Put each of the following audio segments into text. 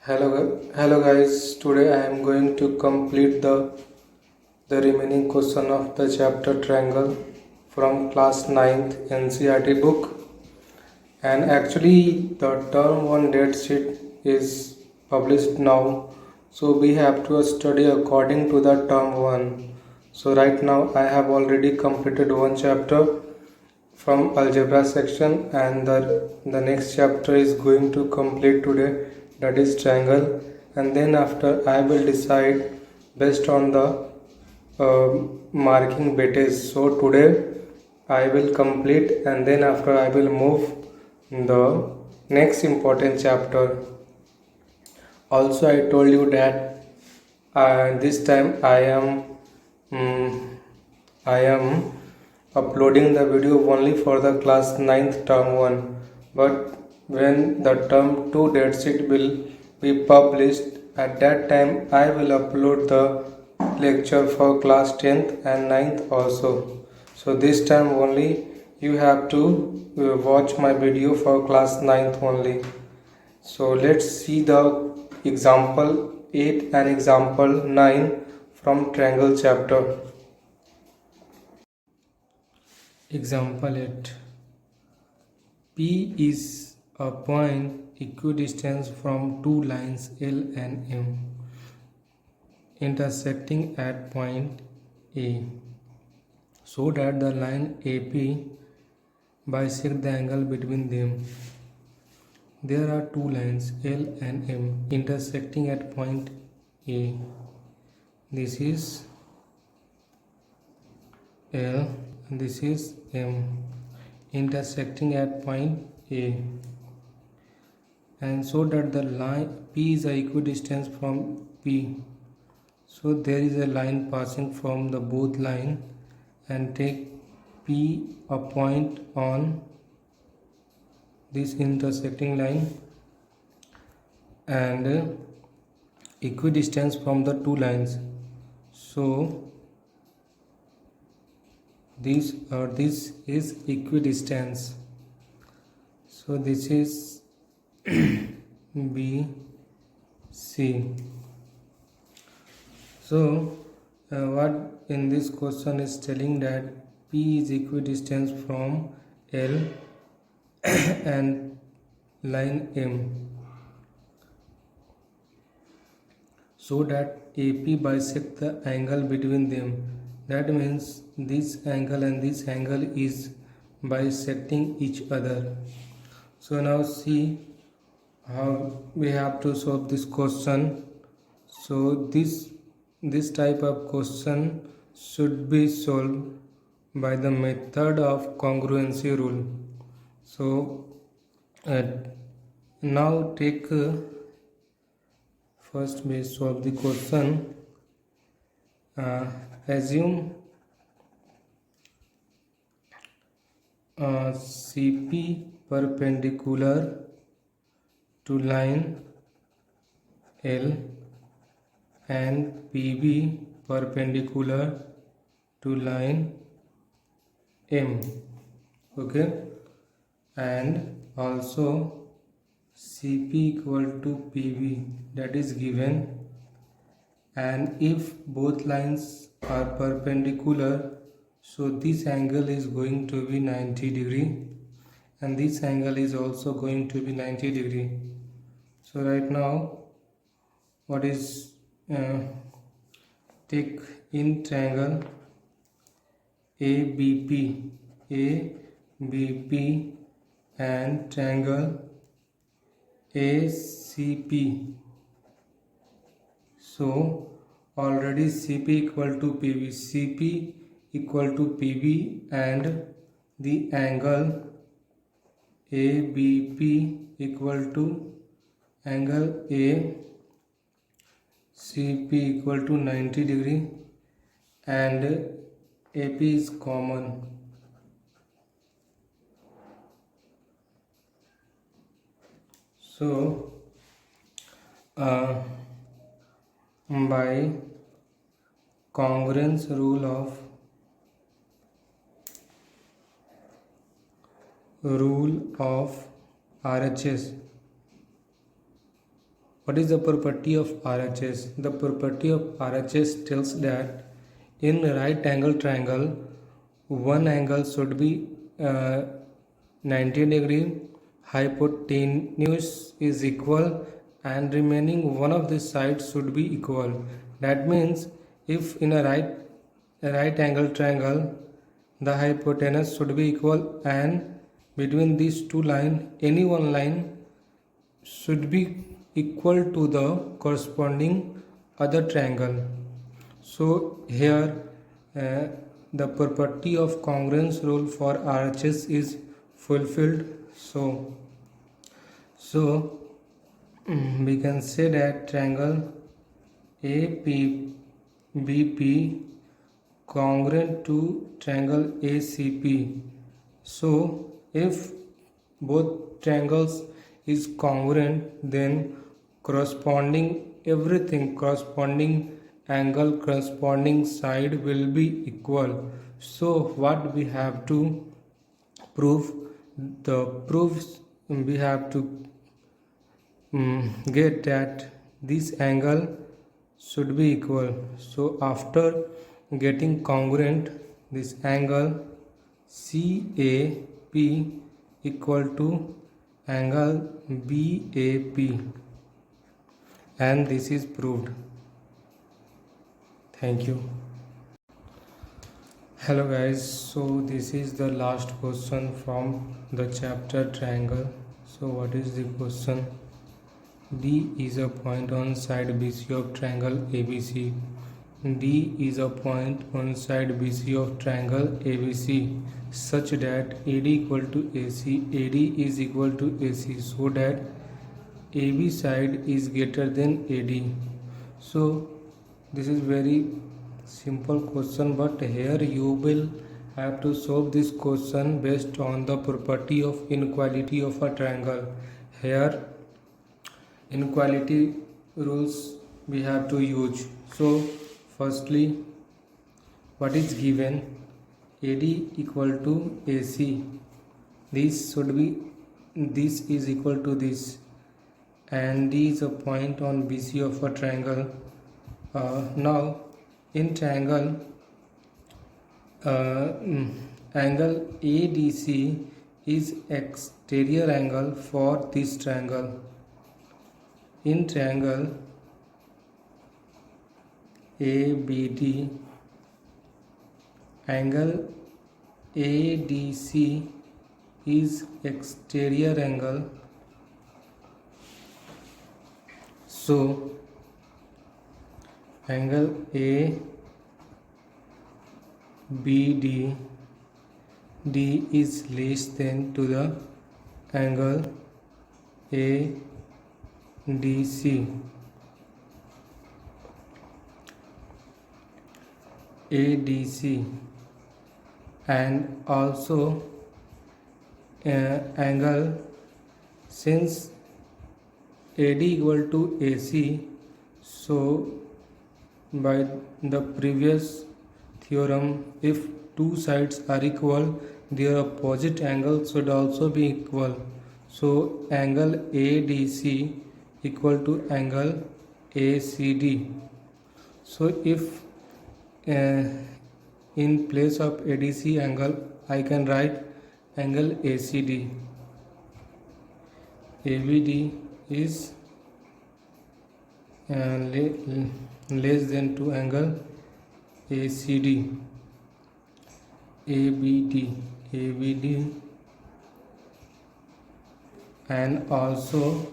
Hello guys. Today I am going to complete the remaining question of the chapter triangle from class ninth NCERT book. And actually, the term one date sheet is published now, so we have to study according to the term one. So right now I have already completed one chapter from algebra section, and the next chapter is going to complete today, that is triangle. And then after I will decide based on the marking weightage. So today I will complete, and then after I will move the next important chapter. Also I told you that this time I am uploading the video only for the class ninth term 1, but when the term 2 datasheet will be published, at that time I will upload the lecture for class 10th and ninth also. So this time only you have to watch my video for class ninth only. So let's see the example 8 and example 9 from triangle chapter. Example 8. P is a point equidistant from two lines L and M intersecting at point A, so that the line AP bisects the angle between them. There are two lines L and M intersecting at point A. This is L and this is M intersecting at point A, and so that the line P is a equidistant from P. So there is a line passing from the both line, and take P a point on this intersecting line and equidistance from the two lines. So this is equidistance. So this is B C. So what in this question is telling that P is equidistant from L and line M, so that AP bisect the angle between them. That means this angle and this angle is bisecting each other. So now see how we have to solve this question. So this type of question should be solved by the method of congruency rule. So now take first we solve the question. Assume CP perpendicular to line L and PB perpendicular to line M. Okay, and also CP equal to PB, that is given, and if both lines are perpendicular, so this angle is going to be 90 degree and this angle is also going to be 90 degree. So right now what is take in triangle ABP and triangle ACP. So already CP equal to PB, CP equal to PB, and the angle ABP equal to angle ACP equal to 90 degree, and AP is common. So by congruence rule of RHS, What is the property of RHS? The property of RHS tells that in right angle triangle, one angle should be 90 degree, hypotenuse is equal, and remaining one of the sides should be equal. That means if in a right angle triangle, the hypotenuse should be equal, and between these two lines, any one line should be equal to the corresponding other triangle. So here the property of congruence rule for RHS is fulfilled. So we can say that triangle APBP congruent to triangle ACP. So if both triangles is congruent, then corresponding angle, corresponding side will be equal. So what we have to prove? The proofs we have to get that this angle should be equal. So after getting congruent, this angle CAP equal to angle BAP, and this is proved. Thank you. Hello guys, so this is the last question from the chapter triangle. So what is the question? D is a point on side BC of triangle ABC. D is a point on side BC of triangle ABC such that AD equal to AC, AD is equal to AC, so that AB side is greater than AD. So this is very simple question, but here you will have to solve this question based on the property of inequality of a triangle. Here inequality rules we have to use. So firstly, what is given? AD equal to AC, this should be, this is equal to this, and D is a point on BC of a triangle. Now in triangle, angle ADC is exterior angle for this triangle. In triangle ABD, angle ADC is exterior angle. So angle ABD D is less than to the angle ADC. And also angle, since AD equal to AC, so by the previous theorem, if two sides are equal, their opposite angle should also be equal. So angle ADC equal to angle ACD. So if in place of ADC angle, I can write angle ACD. ABD is less than to angle ACD. ABD, and also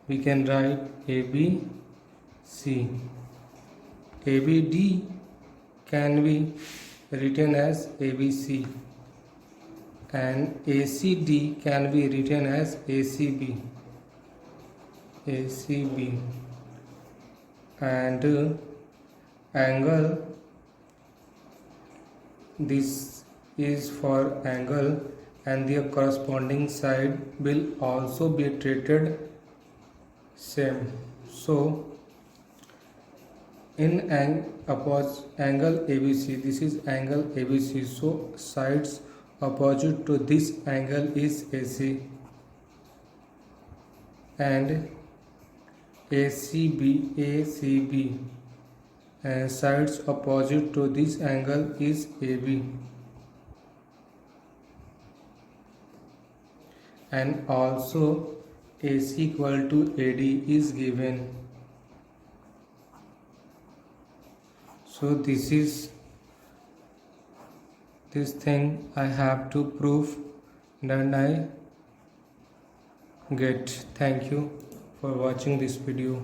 we can write ABC. ABD can be written as ABC, and ACD can be written as ACB. And angle, this is for angle, and their corresponding side will also be treated same. So in angle ABC, this is angle ABC, so sides opposite to this angle is AC, and ACB sides opposite to this angle is AB, and also AC equal to AD is given. So this thing I have to prove, then I get. Thank you for watching this video.